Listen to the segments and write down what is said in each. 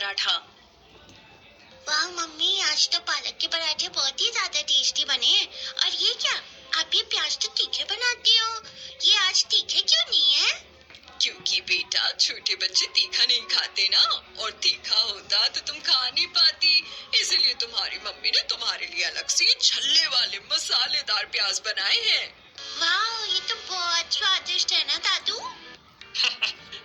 पराठा। वाह मम्मी, आज तो पालक के पराठे बहुत ही ज्यादा टेस्टी बने हैं। और ये क्या, आप ये प्याज तो तीखे बनाती हो, ये आज तीखे क्यों नहीं है? क्योंकि बेटा छोटे बच्चे तीखा नहीं खाते ना, और तीखा होता तो तुम खा नहीं पाती, इसलिए तुम्हारी मम्मी ने तुम्हारे लिए अलग से छल्ले वाले मसालेदार प्याज बनाए हैं। वाह, ये तो बहुत स्वादिष्ट है ना दादू?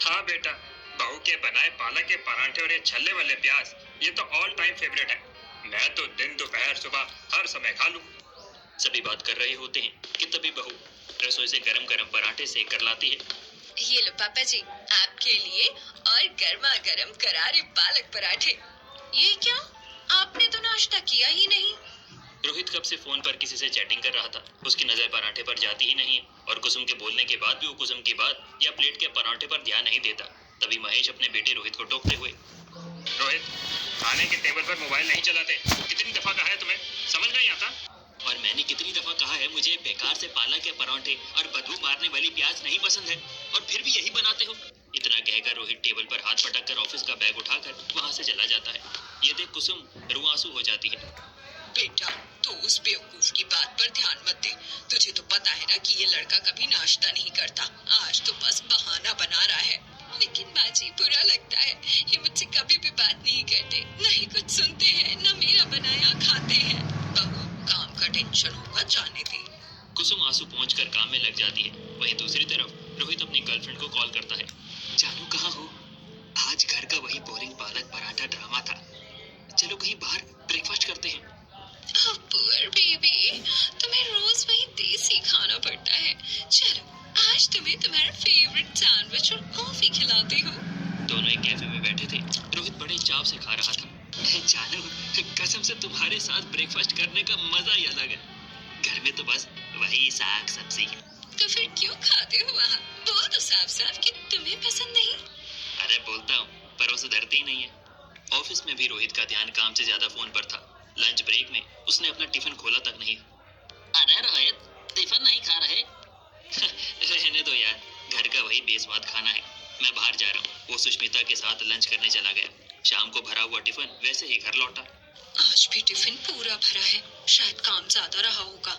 हाँ बेटा, बहू के बनाए पालक के पराठे और ये छल्ले वाले प्याज, ये तो ऑल टाइम फेवरेट है। मैं तो दिन दोपहर सुबह हर समय खा लूं। सभी बात कर रहे होते हैं कि तभी बहू रसोई से गरम गरम पराठे सेक कर लाती है। ये लो पापा जी, आपके लिए, और गर्मा गर्म करारे पालक पराठे। ये क्या, आपने तो नाश्ता किया ही नहीं। रोहित कब से फोन पर किसी से चैटिंग कर रहा था, उसकी नजर पराठे पर जाती ही नहीं है, और कुसुम के बोलने के बाद भी वो कुसुम की बात या प्लेट के पराठे पर ध्यान नहीं देता। तभी महेश अपने बेटे रोहित को टोकते हुए, रोहित, खाने के टेबल पर मोबाइल नहीं चलाते। कितनी दफा कहा है तुम्हें, समझ नहीं आता? और मैंने कितनी दफा कहा है मुझे बेकार से पालक के पराठे और बदबू मारने वाली प्याज नहीं पसंद है, और फिर भी यही बनाते हो। इतना कहकर रोहित टेबल पर हाथ पटक कर ऑफिस का बैग उठाकर वहां से चला जाता है। ये देख कुसुम रुआंसू हो जाती है। बेटा, तो उस बेवकूफ की बात पर ध्यान मत दे। तुझे तो पता है ना कि ये लड़का कभी नाश्ता नहीं करता, आज तो बस बहाना बना रहा है। लेकिन माँ जी, बुरा लगता है, ये मुझसे कभी भी बात नहीं करते, न ही कुछ सुनते हैं, न मेरा बनाया खाते हैं। बहू, काम का टेंशन होगा, जाने दे। कुसुम आंसू पहुंचकर काम में लग जाती है। वहीं दूसरी तरफ रोहित अपनी गर्लफ्रेंड को कॉल करता है। जानू कहाँ हो? आज घर का वही बोरिंग पालक पराठा ड्रामा था, चलो कहीं बाहर ब्रेकफास्ट करते हैं। Oh, poor baby, तुम्हें रोज वही देसी खाना पड़ता है। चलो, आज तुम्हें तुम्हारा फेवरेट सैंडविच और कॉफी खिलाती हूँ। दोनों एक कैफे में बैठे थे। रोहित बड़े चाव से खा रहा था। जानू, कसम से तुम्हारे साथ ब्रेकफास्ट करने का मजा ही अलग है। घर में तो बस वही साग सब्जी। तो फिर क्यों खाते हो वहाँ? बोल दो साफ साफ कि तुम्हें पसंद नहीं। अरे बोलता हूँ, पर वो सुधरती ही नहीं है। ऑफिस में भी रोहित का ध्यान काम से ज्यादा फोन पर था। लंच ब्रेक में उसने अपना टिफिन खोला तक नहीं। अरे रोहित, टिफिन नहीं खा रहे? रहने दो यार, घर का वही बेस्वाद खाना है। मैं बाहर जा रहा हूँ। वो सुष्मिता के साथ लंच करने चला गया। शाम को भरा हुआ टिफिन वैसे ही घर लौटा। आज भी टिफिन पूरा भरा है, शायद काम ज्यादा रहा होगा।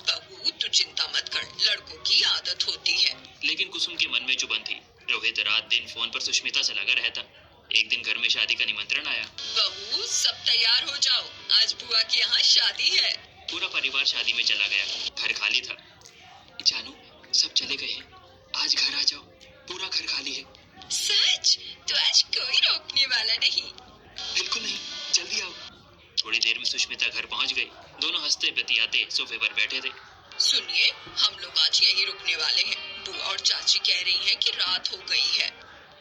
बहू, तू चिंता मत कर, लड़कों की आदत होती है। लेकिन कुसुम के मन में चुभन थी। रोहित रात दिन फोन पर सुष्मिता से लगा रहता। एक दिन घर में शादी का निमंत्रण आया। बहू, सब तैयार हो जाओ, आज बुआ के यहाँ शादी है। पूरा परिवार शादी में चला गया। घर खाली था। जानू, सब चले गए हैं, आज घर आ जाओ, पूरा घर खाली है। सच? तो आज कोई रोकने वाला नहीं? बिल्कुल नहीं, जल्दी आओ। थोड़ी देर में सुष्मिता घर पहुंच गई। दोनों हंसते बतियाते सोफे पर बैठे थे। सुनिए, हम लोग आज यही रुकने वाले हैं। बुआ और चाची कह रही हैं कि रात हो गई है।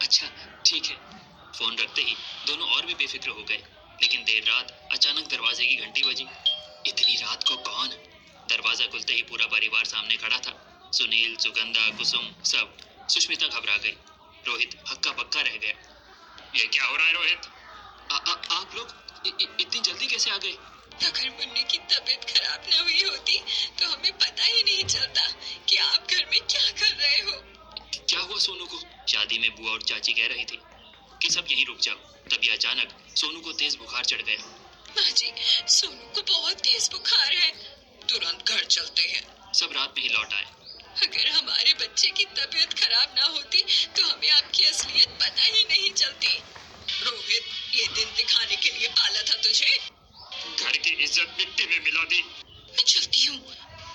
अच्छा, ठीक है। फोन रखते ही दोनों और भी बेफिक्र हो गए। लेकिन देर रात अचानक दरवाजे की घंटी बजी। इतनी रात को कौन? दरवाजा खुलते ही पूरा परिवार सामने खड़ा था। सुनील, सुगंधा, कुसुम, सब। सुष्मिता घबरा गई। रोहित हक्का बक्का रह गया। ये क्या हो रहा है रोहित? आप लोग इतनी जल्दी कैसे आ गए? अगर मुन्नी की तबीयत खराब न हुई होती तो हमें पता ही नहीं चलता कि आप घर में क्या कर रहे हो। क्या हुआ सोनू को? शादी में बुआ और चाची कह रही थी कि सब यहीं रुक जाओ। तभी अचानक सोनू को तेज बुखार चढ़ गया। माँ जी, सोनू को बहुत तेज बुखार है, तुरंत घर चलते हैं। सब रात में ही लौट आए। अगर हमारे बच्चे की तबीयत खराब ना होती तो हमें आपकी असलियत पता ही नहीं चलती। रोहित, ये दिन दिखाने के लिए पाला था तुझे। घर की इज्जत मिट्टी में मिला दी। मैं चलती हूँ।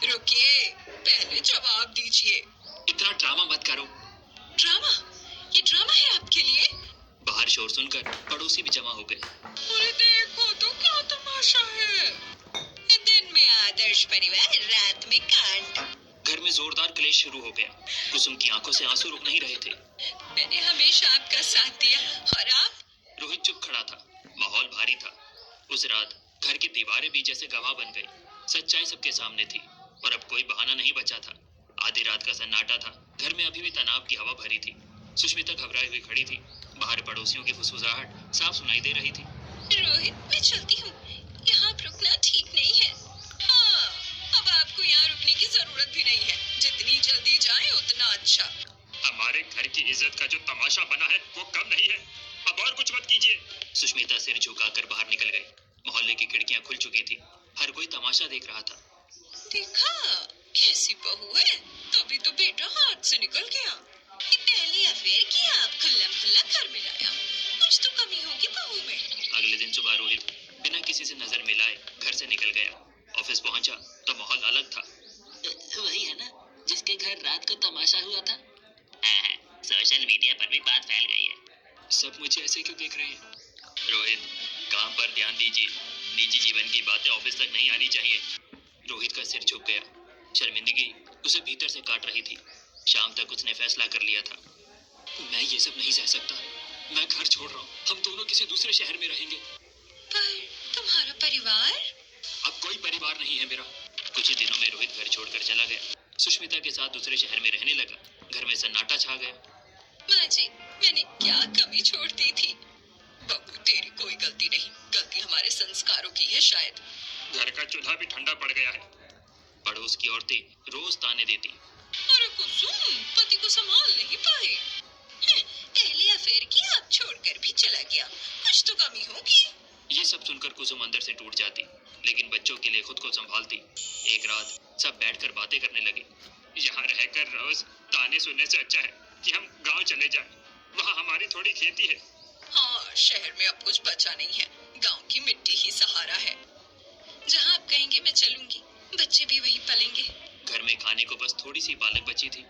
रुकिए, पहले जवाब दीजिए। इतना ड्रामा मत करो। ड्रामा? ये ड्रामा है आपके लिए? बाहर शोर सुनकर पड़ोसी भी जमा हो गए। अरे देखो तो क्या तमाशा है। दिन में आदर्श परिवार, रात में कांड। घर में जोरदार क्लेश शुरू हो गया। कुसुम की आंखों से आंसू रुक नहीं रहे थे। मैंने हमेशा आपका साथ दिया, और आप? रोहित चुप खड़ा था। माहौल भारी था। उस रात घर की दीवारें भी जैसे गवाह बन गई। सच्चाई सबके सामने थी, और अब कोई बहाना नहीं बचा था। आधी रात का सन्नाटा था। घर में अभी भी तनाव की हवा भरी थी। सुष्मिता घबराई हुई खड़ी थी। बाहर पड़ोसियों की फुसफुसाहट साफ सुनाई दे रही थी। रोहित, मैं चलती हूँ, यहाँ रुकना ठीक नहीं है। हाँ, अब आपको यहाँ रुकने की जरूरत भी नहीं है। जितनी जल्दी जाए उतना अच्छा। हमारे घर की इज्जत का जो तमाशा बना है वो कम नहीं है, अब और कुछ मत कीजिए। सुष्मिता सिर झुकाकर बाहर निकल गई। मोहल्ले की खिड़कियां खुल चुकी थी। हर कोई तमाशा देख रहा था। देखा कैसी बहू है, तभी तो बेटा हाथ से निकल गया। ये पहली अफेयर किया, आप खुल्लम खुल्ला घर में लाया। कुछ तो कमी होगी बहू में। अगले दिन सुबह रोहित बिना किसी से नजर मिलाए घर से निकल गया। ऑफिस पहुंचा तो माहौल अलग था। वही है ना जिसके घर रात को तमाशा हुआ था? सोशल मीडिया पर भी बात फैल गई है। सब मुझे ऐसे क्यों देख रहे हैं? रोहित, काम पर ध्यान दीजिए। निजी जीवन की बातें ऑफिस तक नहीं आनी चाहिए। रोहित का सिर झुक गया। शर्मिंदगी उसे भीतर से काट रही थी। शाम तक उसने फैसला कर लिया था, मैं ये सब नहीं सह सकता। मैं घर छोड़ रहा हूँ। हम दोनों किसी दूसरे शहर में रहेंगे। पर तुम्हारा परिवार? अब कोई परिवार नहीं है मेरा। कुछ ही दिनों में रोहित घर छोड़कर चला गया। सुष्मिता के साथ दूसरे शहर में रहने लगा। घर में सन्नाटा छा गया। माँ जी, मैंने क्या कमी छोड़ दी थी? बहू तेरी कोई गलती नहीं, गलती हमारे संस्कारों की है शायद। घर का चूल्हा भी ठंडा पड़ गया है। पड़ोस की औरतें रोज ताने देती। अरे कुसुम, पति को संभाल नहीं पाए। पहले अफेयर किया, अब छोड़कर भी चला गया। कुछ तो कमी होगी। ये सब सुनकर कुसुम अंदर से टूट जाती, लेकिन बच्चों के लिए खुद को संभालती। एक रात सब बैठकर बातें करने लगे। यहाँ रहकर रोज ताने सुनने से अच्छा है कि हम गांव चले जाएं। वहाँ हमारी थोड़ी खेती है। हाँ, शहर में अब कुछ बचा नहीं है। गांव की मिट्टी ही सहारा है। जहाँ आप कहेंगे मैं चलूंगी, बच्चे भी वही पलेंगे। घर में खाने को बस थोड़ी सी पालक बची थी।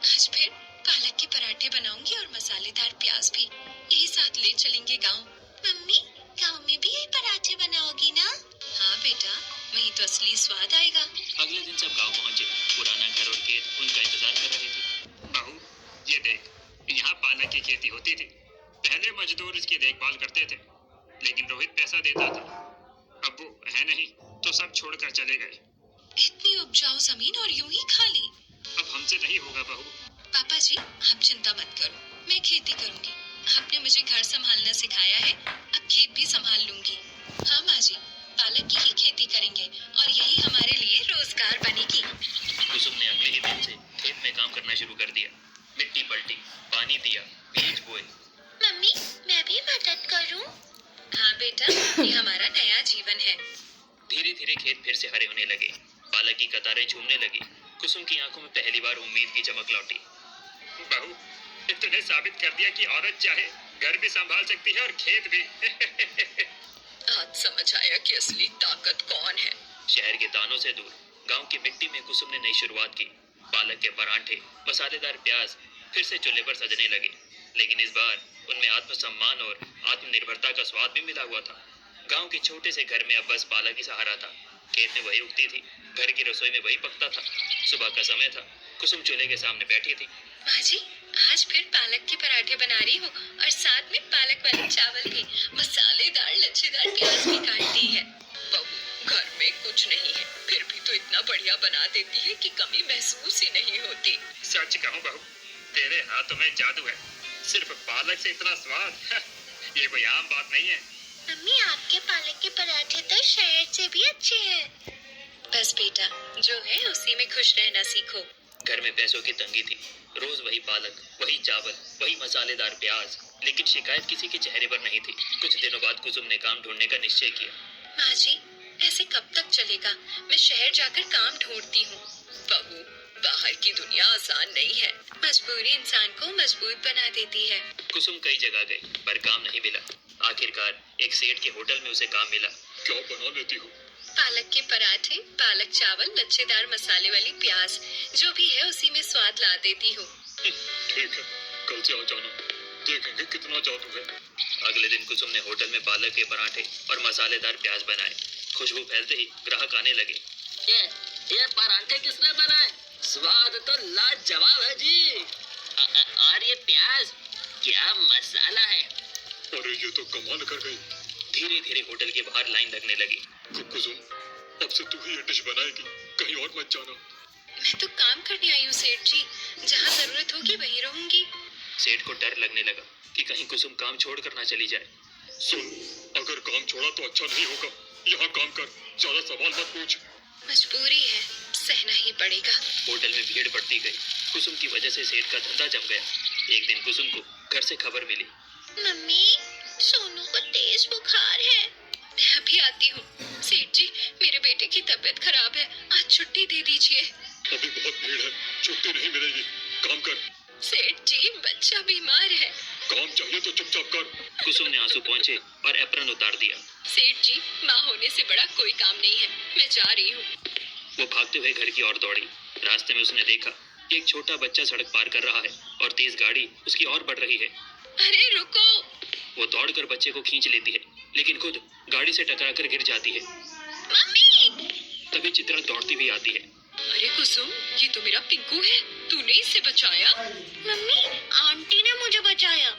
आज फिर पालक के पराठे बनाऊंगी और मसालेदार प्याज भी। यही साथ ले चलेंगे गांव। मम्मी, गाँव में भी यही पराठे बनाओगी ना? हाँ बेटा, वही तो असली स्वाद आएगा। अगले दिन सब गांव पहुंचे। पुराना घर और खेत उनका इंतजार कर रहे थे। बहू, ये देख, यहाँ पालक की खेती होती थी। पहले मजदूर इसकी देखभाल करते थे, लेकिन रोहित पैसा देता था। अब वो है नहीं तो सब छोड़कर चले गए। इतनी उपजाऊ जमीन और यूं ही खाली। अब हमसे नहीं होगा बहू। पापा जी, आप चिंता मत करो, मैं खेती करूंगी। आपने मुझे घर संभालना सिखाया है, अब खेत भी संभाल लूंगी। हाँ माँ जी, पालक की ही खेती करेंगे और यही हमारे लिए रोजगार बनेगी। कुसुम ने अगले ही दिन से खेत में काम करना शुरू कर दिया। मिट्टी पलटी, पानी दिया, बीज बोए। मम्मी, मैं भी मदद करूं? हाँ बेटा, ये हमारा नया जीवन है। धीरे धीरे खेत फिर से हरे होने लगे। पालक की कतारें झूमने लगी। कुसुम की आंखों में पहली बार उम्मीद की चमक लौटी। बहू, तूने साबित कर दिया कि औरत चाहे घर भी संभाल सकती है और खेत भी। आज समझ आया कि असली ताकत कौन है। शहर के तानों से दूर गांव की मिट्टी में कुसुम ने नई शुरुआत की। पालक के परांठे, मसालेदार प्याज फिर से चूल्हे पर सजने लगे, लेकिन इस बार उनमें आत्मसम्मान और आत्मनिर्भरता का स्वाद भी मिला हुआ था। गांव के छोटे से घर में अब बस पालक ही सहारा था। खेत में वही उगती थी, घर की रसोई में वही पकता था। सुबह का समय था। कुसुम चूल्हे के सामने बैठी थी। माँ जी, आज फिर पालक के पराठे बना रही हूँ और साथ में पालक वाले चावल भी। मसालेदार लच्छेदार प्याज भी काट दी है। बहू, घर में कुछ नहीं है, फिर भी तो इतना बढ़िया बना देती है कि कमी महसूस ही नहीं होती। सच कहूँ बहू, तेरे हाथों में जादू है। सिर्फ पालक से इतना स्वाद, ये कोई आम बात नहीं है। मम्मी, आपके पालक के पराठे तो शहर से भी अच्छे हैं। बस बेटा, जो है उसी में खुश रहना सीखो। घर में पैसों की तंगी थी। रोज वही पालक, वही चावल, वही मसालेदार प्याज, लेकिन शिकायत किसी के चेहरे पर नहीं थी। कुछ दिनों बाद कुसुम ने काम ढूंढने का निश्चय किया। माँ जी, ऐसे कब तक चलेगा? मैं शहर जाकर काम ढूंढती हूँ। बहू, बाहर की दुनिया आसान नहीं है। मजबूरी इंसान को मजबूत बना देती है। कुसुम कई जगह गई, पर काम नहीं मिला। आखिरकार एक सेठ के होटल में उसे काम मिला। क्या बना लेती हो? पालक के पराठे, पालक चावल, लच्छेदार मसाले वाली प्याज, जो भी है उसी में स्वाद ला देती हूँ। ठीक है, कल से आ जाना, देखेंगे कितना जादू है। अगले दिन कुसुम ने होटल में पालक के पराठे और मसालेदार प्याज बनाए। खुशबू फैलते ही ग्राहक आने लगे। ये पराठे किसने बनाए? स्वाद तो लाजवाब है जी। और ये प्याज, क्या मसाला है। अरे ये तो कमाल कर गई। धीरे धीरे होटल के बाहर लाइन लगने लगी। कुसुम, अब से तू ही ये डिश बनाएगी, कहीं और मत जाना। मैं तो काम करने आई हूँ सेठ जी, जहाँ जरूरत होगी वहीं रहूंगी। सेठ को डर लगने लगा कि कहीं कुसुम काम छोड़ कर ना चली जाए। सुन, अगर काम छोड़ा तो अच्छा नहीं होगा। यहाँ काम कर, ज्यादा सवाल मत पूछ। मजबूरी है, सहना ही पड़ेगा। होटल में भीड़ बढ़ती गई। कुसुम की वजह से सेठ का धंधा जम गया। एक दिन कुसुम को घर से खबर मिली। मम्मी, सोनू को तेज बुखार है। मैं अभी आती हूँ। सेठ जी, मेरे बेटे की तबीयत खराब है, आज छुट्टी दे दीजिए। अभी बहुत भीड़ है, छुट्टी नहीं मिलेगी। काम कर। सेठ जी, बच्चा बीमार है। काम चाहिए तो चुपचाप कर। कुसुम ने आंसू पोंछे और एप्रन उतार दिया। सेठ जी, माँ होने से बड़ा कोई काम नहीं है, मैं जा रही हूँ। वो भागते हुए घर की ओर दौड़ी। रास्ते में उसने देखा कि एक छोटा बच्चा सड़क पार कर रहा है और तेज गाड़ी उसकी ओर बढ़ रही है। अरे रुको। वो दौड़कर बच्चे को खींच लेती है, लेकिन खुद गाड़ी से टकराकर गिर जाती है। मम्मी! तभी चित्रा दौड़ती हुई आती है। अरे कुसुम, ये तो मेरा पिंकू है, तूने इससे बचाया? मम्मी, आंटी ने मुझे बचाया।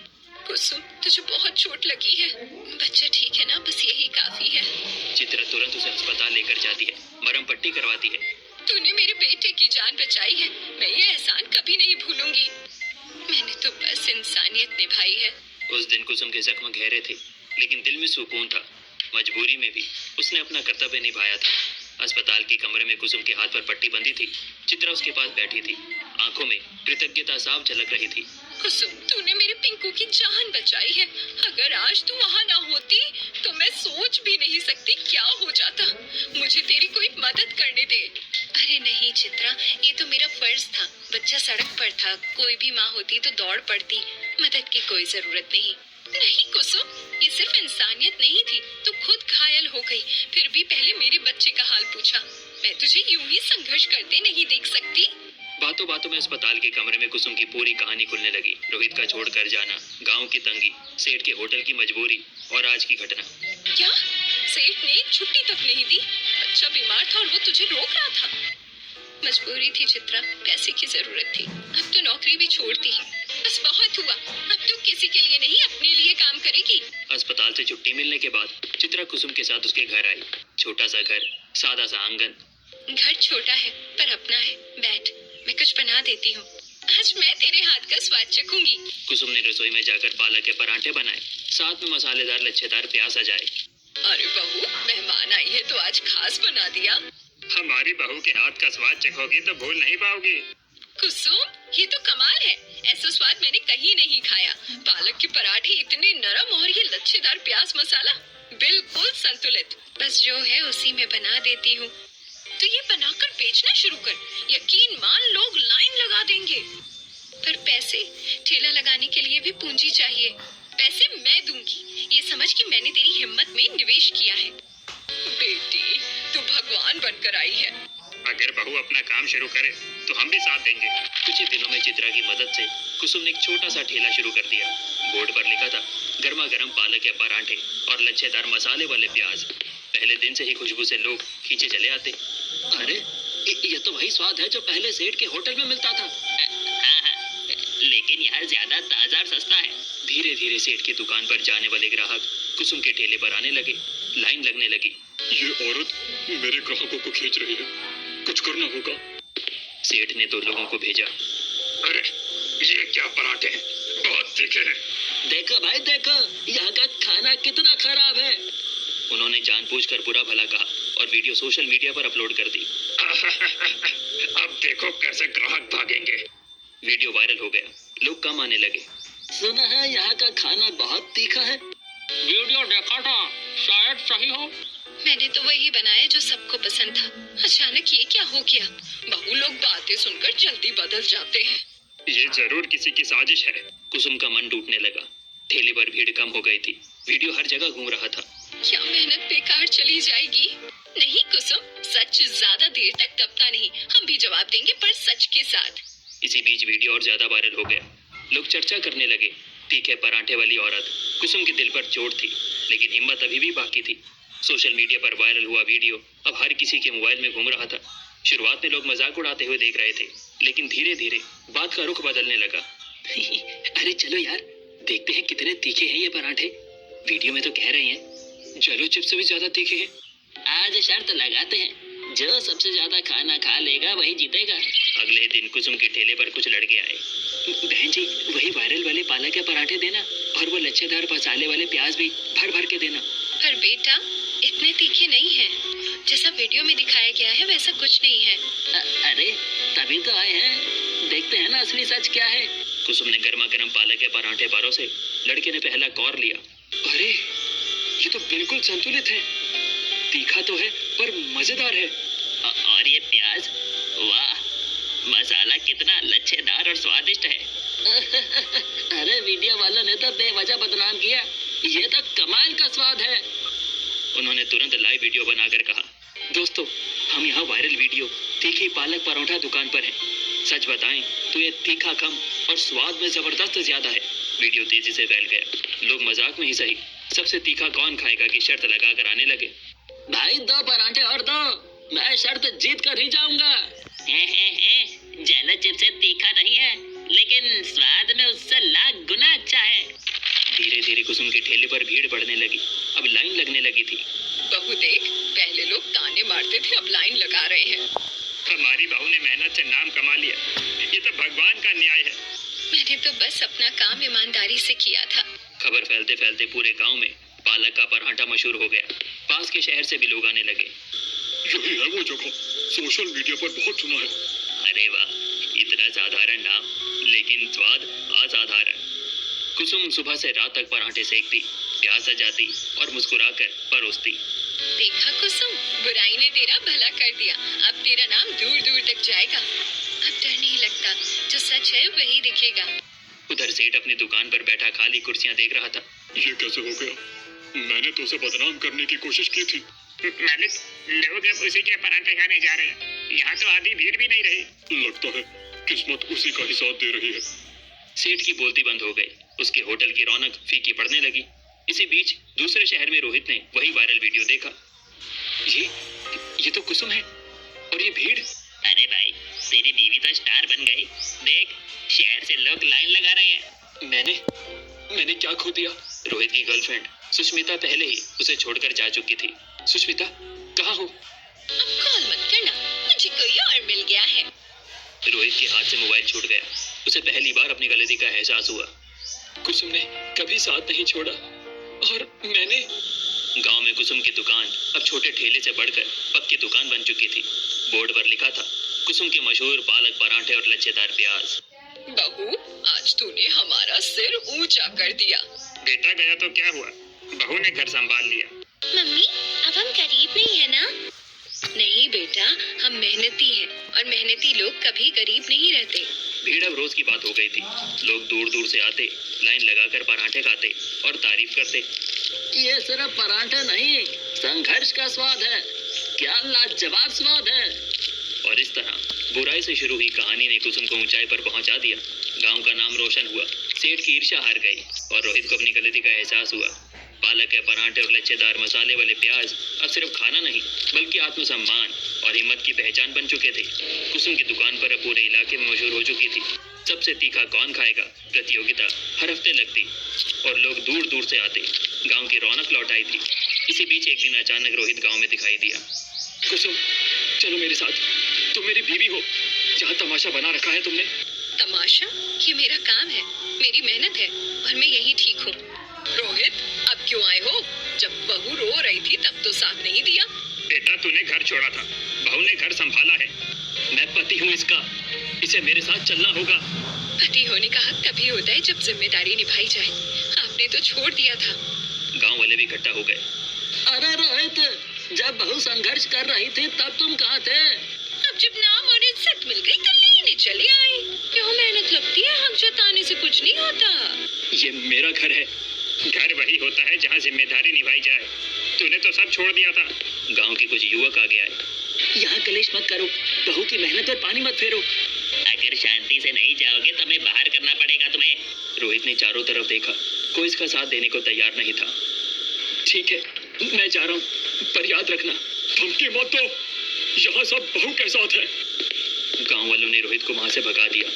कुसुम, तुझे बहुत चोट लगी है। बच्चा ठीक है ना? बस यही काफी है। चित्रा तुरंत उसे अस्पताल लेकर जाती है, मरहम पट्टी करवाती है। तूने मेरे बेटे की जान बचाई है, मैं ये एहसान कभी नहीं भूलूंगी। मैंने तो बस इंसानियत निभाई है। उस दिन कुसुम के जख्म गहरे थे, लेकिन दिल में सुकून था। मजबूरी में भी उसने अपना कर्तव्य निभाया था। अस्पताल के कमरे में कुसुम के हाथ पर पट्टी बंधी थी। चित्रा उसके पास बैठी थी, आंखों में कृतज्ञता साफ झलक रही थी। कुसुम, तूने मेरे पिंकू की जान बचाई है। अगर आज तू वहाँ ना होती तो मैं सोच भी नहीं सकती क्या हो जाता। मुझे तेरी कोई मदद करने दे। अरे नहीं चित्रा, ये तो मेरा फर्ज था। बच्चा सड़क पर था, कोई भी माँ होती तो दौड़ पड़ती। मदद की कोई जरूरत नहीं। नहीं कुसुम, ये सिर्फ इंसानियत नहीं थी। तू खुद घायल हो गई, फिर भी पहले मेरे बच्चे का हाल पूछा। मैं तुझे यूं ही संघर्ष करते नहीं देख सकती। बातों बातों में अस्पताल के कमरे में कुसुम की पूरी कहानी खुलने लगी। रोहित का छोड़कर जाना, गांव की तंगी, सेठ के होटल की मजबूरी और आज की घटना। क्या? सेठ ने एक छुट्टी तक नहीं दी? बच्चा बीमार था और वो तुझे रोक रहा था? मजबूरी थी चित्रा, पैसे की जरूरत थी। अब तो नौकरी भी छोड़ दी। बस बहुत हुआ, अब तो किसी के लिए नहीं अपने लिए काम करेगी। अस्पताल से छुट्टी मिलने के बाद चित्रा कुसुम के साथ उसके घर आई। छोटा सा घर, सादा सा आंगन। घर छोटा है पर अपना है। बैठ, मैं कुछ बना देती हूँ। आज मैं तेरे हाथ का स्वाद चखूंगी। कुसुम ने रसोई में जाकर पालक के पराठे बनाए, साथ में मसालेदार लच्छेदार प्याज सजाए। अरे बहू, मेहमान आई है तो आज खास बना दिया। हमारी बहू के हाथ का स्वाद चखोगी तो भूल नहीं पाओगी। कुसुम, ये तो कमाल है। ऐसा स्वाद मैंने कहीं नहीं खाया। पालक के पराठे इतने नरम और ये लच्छेदार प्याज मसाला बिल्कुल संतुलित। बस जो है उसी में बना देती हूँ। तो ये बनाकर बेचना शुरू कर, यकीन मान लोग लाइन लगा देंगे। पर पैसे, ठेला लगाने के लिए भी पूंजी चाहिए। पैसे मैं दूंगी, ये समझ कि मैंने तेरी हिम्मत में निवेश किया है। बेटी, तू भगवान बनकर आई है। अगर बहू अपना काम शुरू करे तो हम भी साथ देंगे। कुछ ही दिनों में चित्रा की मदद से कुसुम ने एक छोटा सा ठेला शुरू कर दिया। बोर्ड पर लिखा था गर्मा गर्म पालक के पराठे और लच्छेदार मसाले वाले प्याज। पहले दिन से ही खुशबू से लोग खींचे चले आते। अरे ये तो वही स्वाद है जो पहले सेठ के होटल में मिलता था। लेकिन यार ज्यादा ताजा और सस्ता है। धीरे धीरे सेठ की दुकान पर जाने वाले ग्राहक कुसुम के ठेले पर आने लगे। लाइन लगने लगी। ये औरत मेरे ग्राहकों को खींच रही है, कुछ करना होगा। सेठ ने दो लोगों को भेजा। अरे ये क्या पराठे हैं, बहुत तीखे हैं। देखो भाई देखो, यहाँ का खाना कितना खराब है। उन्होंने जानबूझकर बुरा भला कहा और वीडियो सोशल मीडिया पर अपलोड कर दी। अब देखो कैसे ग्राहक भागेंगे। वीडियो वायरल हो गया, लोग कम आने लगे। सुना है यहाँ का खाना बहुत तीखा है। वीडियो देखा था, शायद सही हो। मैंने तो वही बनाया जो सबको पसंद था। अचानक ये क्या हो गया? बहू लोग बातें सुनकर जल्दी बदल जाते हैं। ये जरूर किसी की साजिश है। कुसुम का मन टूटने लगा। ठेले पर भीड़ कम हो गई थी। वीडियो हर जगह घूम रहा था। क्या मेहनत बेकार चली जाएगी? नहीं कुसुम, सच ज्यादा देर तक दबता नहीं। हम भी जवाब देंगे, पर सच के साथ। इसी बीच वीडियो और ज्यादा वायरल हो गया। लोग चर्चा करने लगे। तीखे पराठे वाली औरत। कुसुम के दिल पर चोट थी, लेकिन हिम्मत अभी भी बाकी थी। सोशल मीडिया पर वायरल हुआ वीडियो अब हर किसी के मोबाइल में घूम रहा था। शुरुआत में लोग मजाक उड़ाते हुए देख रहे थे, लेकिन धीरे धीरे बात का रुख बदलने लगा। अरे चलो यार, देखते हैं कितने तीखे हैं ये पराठे। वीडियो में तो कह रहे हैं जलो चिप्स से भी ज्यादा तीखे हैं। आज शर्त लगाते हैं, जो सबसे ज्यादा खाना खा लेगा वही जीतेगा। अगले दिन कुसुम के ठेले पर कुछ लड़के आए। बहन जी, वही वायरल वाले पालक के पराठे देना और वो लच्छेदार मसाले वाले प्याज भी भर भर के देना। पर बेटा, इतने तीखे नहीं हैं। जैसा वीडियो में दिखाया गया है वैसा कुछ नहीं है। अरे तभी तो आए हैं, देखते हैं ना असली सच क्या है। कुसुम ने गर्मा गर्म पालक के पराठे परोसे। लड़के ने पहला कौर लिया। अरे ये तो बिल्कुल संतुलित है, तीखा तो है पर मजेदार है। और ये प्याज, वाह, मसाला कितना लच्छेदार और स्वादिष्ट है। अरे वीडियो वालों ने तो बेवजह बदनाम किया, ये तो कमाल का स्वाद है। उन्होंने तुरंत लाइव वीडियो बनाकर कहा, दोस्तों हम यहाँ वायरल वीडियो तीखी पालक परोठा दुकान पर हैं। सच बताएं तो ये तीखा कम और स्वाद में जबरदस्त ज्यादा है। वीडियो तेजी से फैल गया। लोग मजाक में ही सही सबसे तीखा कौन खाएगा की शर्त लगाकर आने लगे। भाई 2 पराठे और दो, मैं शर्त जीत कर ही जाऊंगा। जेलो चिप्स से तीखा नहीं है, लेकिन स्वाद में उससे लाख गुना अच्छा है। धीरे धीरे कुसुम के ठेले पर भीड़ बढ़ने लगी। अब लाइन लगने लगी थी। बहू देख, पहले लोग ताने मारते थे, अब लाइन लगा रहे हैं। हमारी बहू ने मेहनत से नाम कमा लिया, ये तो भगवान का न्याय है। मैंने तो बस अपना काम ईमानदारी से किया था। खबर फैलते फैलते पूरे गांव में पालक का पराठा मशहूर हो गया। पास के शहर से भी लोग आने लगे। यही है वो जगह, सोशल मीडिया पर बहुत सुना है। अरे वाह, इतना साधारण नाम लेकिन स्वाद असाधारण। कुसुम सुबह से रात तक पराठे सेकती, प्याज सजाती और मुस्कुराकर परोसती। देखा कुसुम, बुराई ने तेरा भला कर दिया। अब तेरा नाम दूर दूर तक जाएगा। अब डर नहीं लगता, जो सच है वही दिखेगा। उधर सेठ अपनी दुकान पर बैठा खाली कुर्सियां देख रहा था। ये कैसे हो गया? मैंने तो उसे बदनाम करने की कोशिश की थी। मालिक, लोग अब उसी के पराठे खाने जा रहे हैं। यहाँ तो आधी भीड़ भी नहीं रही। लगता है किस्मत उसी का ही साथ दे रही है। सेठ की बोलती बंद हो गई। उसके होटल की रौनक फीकी पड़ने लगी। इसी बीच दूसरे शहर में रोहित ने वही वायरल वीडियो देखा। ये तो कुसुम है और ये भीड़। अरे भाई, तेरी बीवी तो स्टार बन गई। देख, शहर से लोग लाइन लगा रहे हैं। मैंने क्या खो दिया? रोहित की गर्लफ्रेंड सुष्मिता पहले ही उसे छोड़कर जा चुकी थी। सुष्मिता, कहाँ हो? अब कॉल मत करना, मुझे कोई और मिल गया है। रोहित के हाथ से मोबाइल छूट गया। उसे पहली बार अपनी गलती का एहसास हुआ। कुसुम ने कभी साथ नहीं छोड़ा और मैंने। गांव में कुसुम की दुकान अब छोटे ठेले से बढ़कर पक्की दुकान बन चुकी थी। बोर्ड पर लिखा था, कुसुम के मशहूर पालक पराठे और लच्छेदार प्याज। बहू, आज तूने हमारा सिर ऊंचा कर दिया। बेटा गया तो क्या हुआ, बहू ने घर संभाल लिया। मम्मी, अब हम गरीब नहीं है ना? नहीं बेटा, हम मेहनती हैं और मेहनती लोग कभी गरीब नहीं रहते। भीड़ अब रोज की बात हो गई थी। लोग दूर दूर से आते, लाइन लगाकर पराठे खाते और तारीफ करते। ये सिर्फ पराठे नहीं, संघर्ष का स्वाद है। क्या लाजवाब स्वाद है। और इस तरह बुराई से शुरू हुई कहानी ने कुसुम को ऊंचाई पर पहुंचा दिया। गांव का नाम रोशन हुआ। सेठ की ईर्ष्या हार गई और रोहित को अपनी गलती का एहसास हुआ। पालक के पराठे और लच्छेदार मसाले वाले प्याज अब सिर्फ खाना नहीं बल्कि आत्मसम्मान और हिम्मत की पहचान बन चुके थे। कुसुम की दुकान पर अब पूरे इलाके में मशहूर हो चुकी थी। सबसे तीखा कौन खाएगा प्रतियोगिता हर हफ्ते लगती और लोग दूर दूर से आते। गांव की रौनक लौट आई थी। इसी बीच एक दिन अचानक रोहित गांव में दिखाई दिया। कुसुम, चलो मेरे साथ, तुम मेरी बीवी हो। यहाँ तमाशा बना रखा है तुमने। तमाशा? ये मेरा काम है, मेरी मेहनत है और मैं यही ठीक हूँ। रोहित, अब क्यों आए हो? जब बहू रो रही थी तब तो साथ नहीं दिया। बेटा, तूने घर छोड़ा था, बहू ने घर संभाला है। मैं पति हूँ इसका, इसे मेरे साथ चलना होगा। पति होने का हक तभी होता है जब जिम्मेदारी निभाई जाए। आपने तो छोड़ दिया था। गांव वाले भी इकट्ठा हो गए। अरे रोहित, जब बहू संघर्ष कर रही थी तब तुम कहाँ थे? अब जब नाम और इज्जत मिल गई तो लेने चले आए। क्यों मेहनत लगती है, हक जताने से कुछ नहीं होता। ये मेरा घर है। घर वही होता है जहाँ जिम्मेदारी निभाई जाए। तूने तो सब छोड़ दिया था। गांव के कुछ युवक आगे आए। यहाँ कलेश मत करो, बहू की मेहनत पर पानी मत फेरो। अगर शांति से नहीं जाओगे तो हमें बाहर करना पड़ेगा तुम्हें। रोहित ने चारों तरफ देखा, कोई इसका साथ देने को तैयार नहीं था। ठीक है, मैं जा रहा हूँ, पर याद रखना। धमकी मत दो, यहाँ सब बहू के साथ है। गांव वालों ने रोहित को वहां से भगा दिया।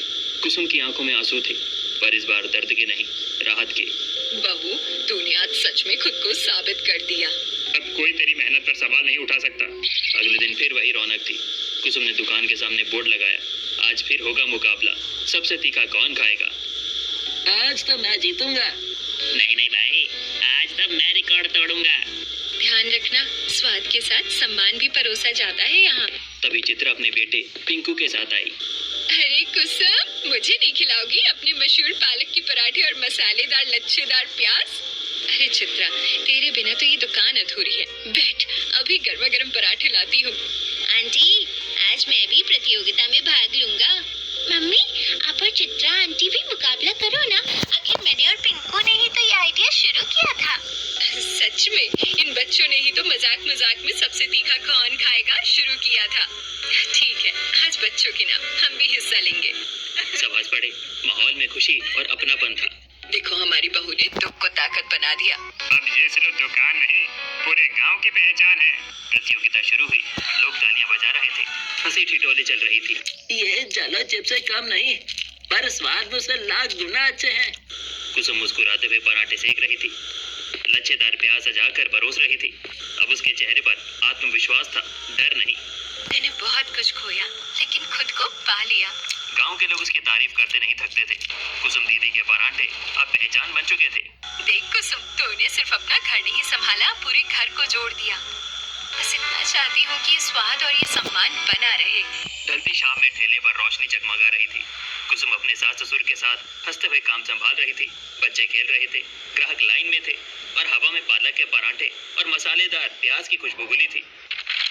कुसुम की आंखों में आंसू थे, पर इस बार दर्द के नहीं, राहत के। बहू, तूने आज सच में खुद को साबित कर दिया। अब कोई तेरी मेहनत पर सवाल नहीं उठा सकता। अगले दिन फिर वही रौनक थी। कुसुम ने दुकान के सामने बोर्ड लगाया, आज फिर होगा मुकाबला, सबसे तीखा कौन खाएगा। आज तो मैं जीतूंगा। नहीं नहीं भाई, आज तो मैं रिकॉर्ड तोड़ूंगा। ध्यान रखना, स्वाद के साथ सम्मान भी परोसा जाता है यहाँ। तभी चित्रा अपने बेटे पिंकू के साथ आई। अरे कुसुम, मुझे नहीं खिलाओगी अपने मशहूर पालक की पराठे और मसालेदार लच्छेदार प्याज? अरे चित्रा, तेरे बिना तो ये दुकान अधूरी है। बैठ, अभी गर्मा गर्म पराठे लाती हूँ। आंटी, आज मैं भी प्रतियोगिता में भाग लूंगा। मम्मी, आप और चित्रा आंटी भी मुकाबला करो ना। आखिर मैंने और पिंकू ने ही तो ये आइडिया शुरू किया था। सच में, इन बच्चों ने ही तो मजाक मजाक में सबसे तीखा कौन खाएगा शुरू किया था। ठीक है, आज बच्चों के नाम हम भी हिस्सा लेंगे। सब हंस पड़े। माहौल में खुशी और अपनापन था। देखो, हमारी बहू ने दुख को ताकत बना दिया। अब ये सिर्फ दुकान नहीं, पूरे गांव की पहचान है। प्रतियोगिता शुरू हुई। लोग तालियां बजा रहे थे, हंसी ठिठोली चल रही थी। ये जलो चिप्स से कम नहीं, पर स्वाद उससे लाख गुना अच्छे हैं। कुसुम मुस्कुराते हुए पराठे सेक रही थी, लच्छेदार प्याज सजाकर परोस रही थी। अब उसके चेहरे पर आत्मविश्वास था, डर नहीं। मैंने बहुत कुछ खोया, लेकिन खुद को पा लिया। गांव के लोग उसकी तारीफ करते नहीं थकते थे। कुसुम दीदी के पराठे अब पहचान बन चुके थे। देख कुसुम, तूने सिर्फ अपना घर नहीं संभाला, पूरे घर को जोड़ दिया। बस इतना चाहती हूँ कि ये स्वाद और ये सम्मान बना रहे। ढलती शाम में ठेले पर रोशनी जगमगा रही थी। कुसुम अपने सास ससुर के साथ हंसते हुए काम संभाल रही थी। बच्चे खेल रहे थे, ग्राहक लाइन में थे और हवा में पालक के पराठे और मसालेदार प्याज की खुशबू घुली थी।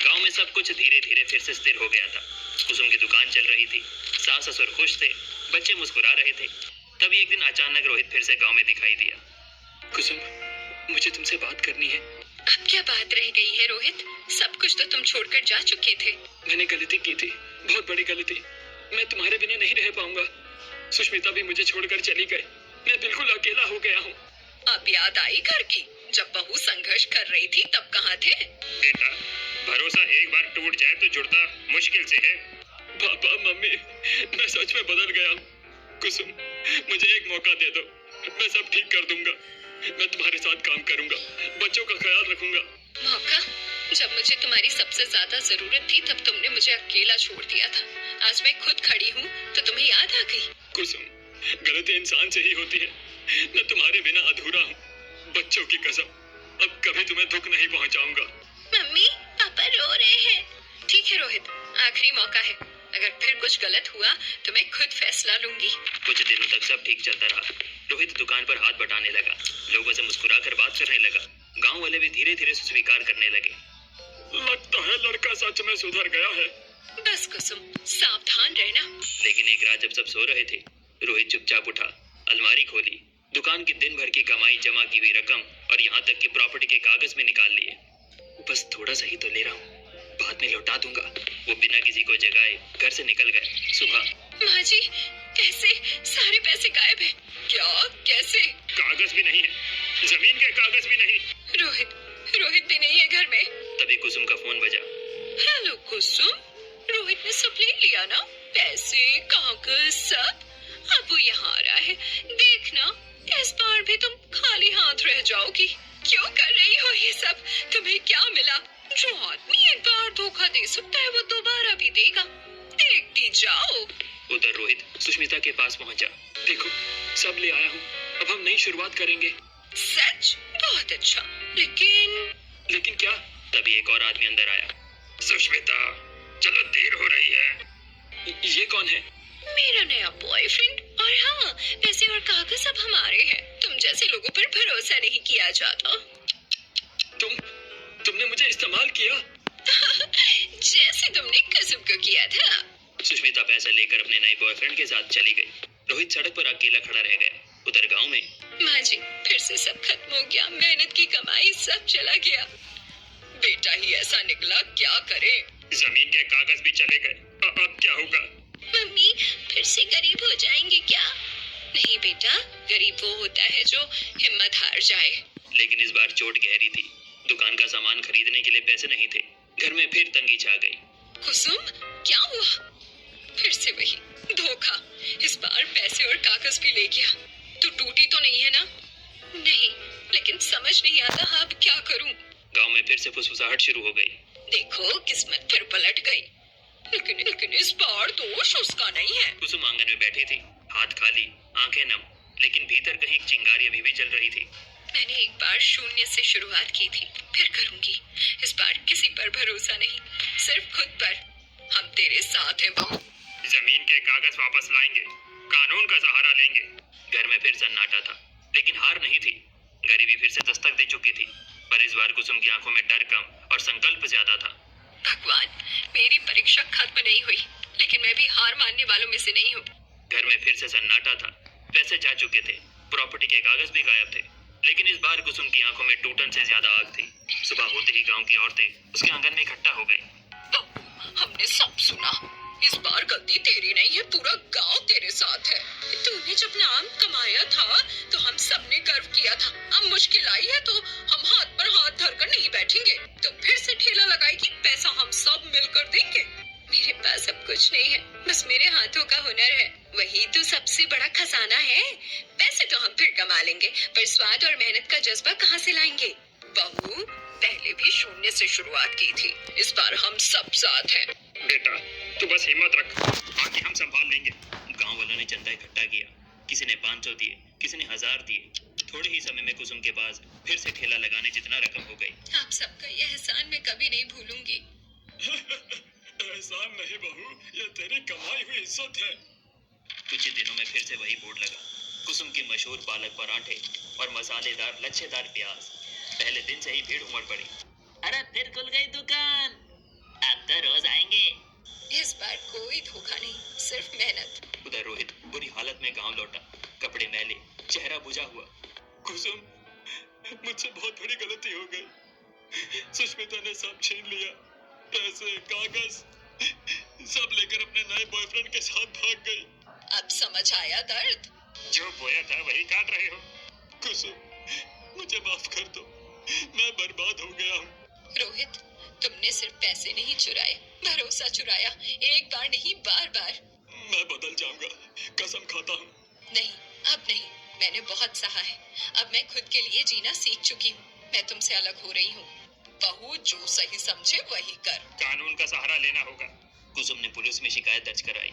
गांव में सब कुछ धीरे धीरे फिर से स्थिर हो गया था। कुसुम की दुकान चल रही थी, सास ससुर खुश थे, बच्चे मुस्कुरा रहे थे। तभी एक दिन अचानक रोहित फिर से गांव में दिखाई दिया। कुसुम, मुझे तुमसे बात करनी है। अब क्या बात रह गई है रोहित? सब कुछ तो तुम छोड़कर जा चुके थे। मैंने गलती की थी, बहुत बड़ी गलती। मैं तुम्हारे बिना नहीं रह पाऊंगा। सुष्मिता भी मुझे छोड़कर चली गई। मैं बिल्कुल अकेला हो गया हूँ। अब याद आई घर की, जब बहू संघर्ष कर रही थी तब कहाँ थे? बेटा, भरोसा एक बार टूट जाए तो जुड़ना मुश्किल से है। पापा, मम्मी, मैं सच में बदल गया हूँ। कुसुम, मुझे एक मौका दे दो, मैं सब ठीक कर दूंगा। मैं तुम्हारे साथ काम करूंगा, बच्चों का ख्याल रखूंगा। मौका? जब मुझे तुम्हारी सबसे ज्यादा जरूरत थी तब तुमने मुझे अकेला छोड़ दिया था। आज मैं खुद खड़ी हूँ तो तुम्हें याद आ गई। कुसुम, गलती इंसान से ही होती है। मैं तुम्हारे बिना अधूरा हूँ। बच्चों की कसम, अब कभी तुम्हें दुख नहीं पहुँचाऊंगा। मम्मी, पापा रो रहे हैं। ठीक है रोहित, आखिरी मौका है। अगर फिर कुछ गलत हुआ तो मैं खुद फैसला लूंगी। कुछ दिनों तक सब ठीक चलता रहा। रोहित दुकान पर हाथ बटाने लगा, लोगों से मुस्कुराकर बात करने लगा। गांव वाले भी धीरे धीरे स्वीकार करने लगे। लगता है लड़का सच में सुधर गया है। बस कुसुम, सावधान रहना। लेकिन एक रात जब सब सो रहे थे, रोहित चुपचाप उठा, अलमारी खोली, दुकान की दिन भर की कमाई, जमा की हुई रकम और यहाँ तक कि प्रॉपर्टी के कागज में निकाल लिए। बस थोड़ा सा ही तो ले रहा हूँ, बाद में लौटा दूंगा। वो बिना किसी को जगाए घर से निकल गए। सुबह माँ जी, कैसे सारे पैसे गायब हैं? क्या? कैसे? कागज भी नहीं है, जमीन के कागज भी नहीं। रोहित भी नहीं है घर में। तभी कुसुम का फोन बजा। हेलो कुसुम, रोहित ने सब ले लिया ना? पैसे, कागज, सब? अब वो यहाँ आ रहा है। देखना, इस बार भी तुम खाली हाथ रह जाओगी। क्यों कर रही हो ये सब? तुम्हें क्या मिला? जो आदमी एक बार धोखा दे सकता है वो दोबारा भी देगा। देखती जाओ। उधर रोहित सुष्मिता के पास पहुंचा। देखो, सब ले आया हूँ। अब हम नई शुरुआत करेंगे। सच? बहुत अच्छा। लेकिन क्या? तभी एक और आदमी अंदर आया। सुष्मिता, चलो देर हो रही है। ये कौन है? मेरा नया बॉयफ्रेंड। और हाँ, पैसे और कागज अब हमारे हैं। तुम जैसे लोगों पर भरोसा नहीं किया जाता। तुमने मुझे इस्तेमाल किया। जैसे तुमने कुसुम को किया था। सुष्मिता पैसा लेकर अपने नए बॉयफ्रेंड के साथ चली गई। रोहित सड़क पर अकेला खड़ा रह गया। उधर गांव में माँ जी, फिर से सब खत्म हो गया। मेहनत की कमाई सब चला गया। बेटा ही ऐसा निकला, क्या करे? जमीन के कागज भी चले गए। अब क्या होगा? मम्मी, फिर से गरीब हो जाएंगे क्या? नहीं बेटा, गरीब वो होता है जो हिम्मत हार जाए। लेकिन इस बार चोट गहरी थी। दुकान का सामान खरीदने के लिए पैसे नहीं थे। घर में फिर तंगी छा गई। कुसुम, क्या हुआ? फिर से वही धोखा। इस बार पैसे और कागज भी ले गया। तू टूटी तो नहीं है ना? नहीं, लेकिन समझ नहीं आता अब क्या करूं। गांव में फिर से फुसफुसाहट शुरू हो गई। देखो, किस्मत फिर पलट गई। लेकिन इस बार दोष उसका नहीं है। कुसुम आंगन में बैठी थी, हाथ खाली, आंखें नम, लेकिन भीतर कहीं एक चिंगारी अभी भी जल रही थी। मैंने एक बार शून्य से शुरुआत की थी, फिर करूंगी। इस बार किसी पर भरोसा नहीं, सिर्फ खुद पर। हम तेरे साथ हैं बहू। जमीन के कागज वापस लाएंगे। कानून का सहारा लेंगे। घर में फिर सन्नाटा था, लेकिन हार नहीं थी। गरीबी फिर से दस्तक दे चुकी थी, पर इस बार कुसुम की आंखों में डर कम और संकल्प ज्यादा था। भगवान, मेरी परीक्षा खत्म नहीं हुई, लेकिन मैं भी हार मानने वालों में से नहीं हूँ। घर में फिर से सन्नाटा था। पैसे जा चुके थे, प्रॉपर्टी के कागज भी गायब थे, लेकिन इस बार कुसुम की आंखों में टूटन से ज्यादा आग थी। सुबह होते ही गांव की औरतें उसके आंगन में इकट्ठा हो गई। हमने सब सुना। इस बार गलती तेरी नहीं है, पूरा गांव तेरे साथ है। तूने जब नाम कमाया था तो हम सब ने गर्व किया था। अब मुश्किल आई है तो हम हाथ पर हाथ धरकर नहीं बैठेंगे। तो फिर से ठेला लगाएगी, पैसा हम सब मिलकर देंगे। मेरे पास अब कुछ नहीं है, बस मेरे हाथों का हुनर है, वही तो सबसे बड़ा खजाना है। पैसे तो हम फिर कमा लेंगे, पर स्वाद और मेहनत का जज्बा कहाँ से लाएंगे? बहू, पहले भी शून्य से शुरुआत की थी, इस बार हम सब साथ हैं। बेटा, तू बस हिम्मत रख, बाकी हम संभाल लेंगे। गांव वालों ने चंदा इकट्ठा किया। किसी ने 500 दिए, किसी ने 1000 दिए। थोड़े ही समय में कुसुम के पास फिर से ठेला लगाने जितना रकम हो गई। आप सबका ये एहसान मैं कभी नहीं भूलूंगी। एहसान नहीं बहू, ये तेरी कमाई हुई इज्जत है। कुछ ही दिनों में फिर से वही बोर्ड लगा। कुसुम की मशहूर पालक पराठे और मसालेदार लच्छेदार प्याज। पहले दिन से ही भीड़ उमड़ पड़ी। अरे फिर खुल गई दुकान, अब तो रोज आएंगे। इस बार कोई धोखा नहीं, सिर्फ मेहनत। उधर रोहित बुरी हालत में गांव लौटा, कपड़े मैले, चेहरा बुझा हुआ। कुसुम, मुझसे बहुत बड़ी गलती हो गई। सुष्मिता ने सब छीन लिया, पैसे, कागज सब लेकर अपने नए बॉयफ्रेंड के साथ भाग गई। अब समझ आया दर्द? जो बोया था वही काट रहे हो। कुसुम, मुझे माफ कर दो, मैं बर्बाद हो गया हूँ। रोहित, तुमने सिर्फ पैसे नहीं चुराए, भरोसा चुराया। एक बार नहीं, बार बार। मैं बदल जाऊंगा, कसम खाता हूँ। नहीं, अब नहीं, मैंने बहुत सहा है। अब मैं खुद के लिए जीना सीख चुकी हूँ। मैं तुमसे अलग हो रही हूँ। बहू, जो सही समझे वही कर। कानून का सहारा लेना होगा। कुसुम ने पुलिस में शिकायत दर्ज कराई।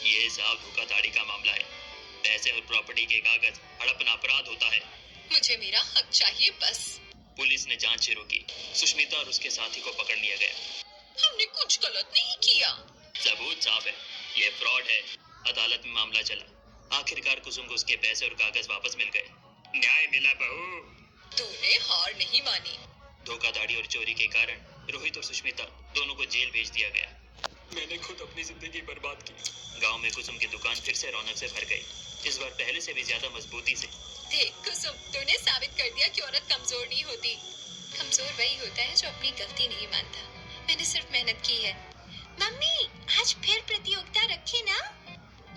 ये साफ धोखाधड़ी का मामला है। पैसे और प्रॉपर्टी के कागज हड़पना अपराध होता है। मुझे मेरा हक चाहिए, बस। पुलिस ने जांच शुरू की। सुष्मिता और उसके साथी को पकड़ लिया गया। हमने कुछ गलत नहीं किया। सबूत साफ है, ये फ्रॉड है। अदालत में मामला चला। आखिरकार कुसुम को उसके पैसे और कागज वापस मिल गए। न्याय मिला बहू। तूने हार नहीं मानी। धोखाधड़ी और चोरी के कारण रोहित और सुष्मिता दोनों को जेल भेज दिया गया। मैंने खुद अपनी जिंदगी बर्बाद की। गांव में कुसुम की दुकान फिर से रौनक से भर गई, इस बार पहले से भी ज्यादा मजबूती से। देख कुसुम, तूने साबित कर दिया कि औरत कमजोर नहीं होती। कमजोर वही होता है जो अपनी गलती नहीं मानता। मैंने सिर्फ मेहनत की है। मम्मी, आज फिर प्रतियोगिता रखी ना?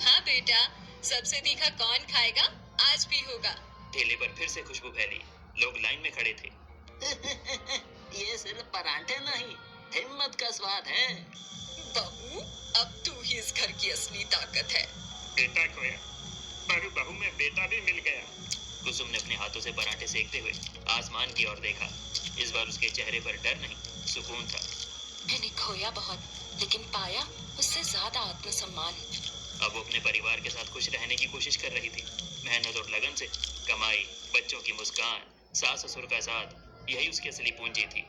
हाँ बेटा, सबसे तीखा कौन खाएगा, आज भी होगा। ठेले पर फिर से खुशबू फैली। लोग लाइन में खड़े थे। ये सिर्फ पराठे नहीं, हिम्मत का स्वाद है। बहू, अब तू ही इस घर की असली ताकत है। बेटा खोया, पर बहू में बेटा भी मिल गया। कुसुम ने अपने हाथों से पराठे सेकते हुए आसमान की ओर देखा। इस बार उसके चेहरे पर डर नहीं, सुकून था। मैंने खोया बहुत, लेकिन पाया उससे ज्यादा आत्मसम्मान। अब वो अपने परिवार के साथ खुश रहने की कोशिश कर रही थी। मेहनत और लगन से कमाई, बच्चों की मुस्कान, सास ससुर का साथ, यही उसकी असली पूंजी थी।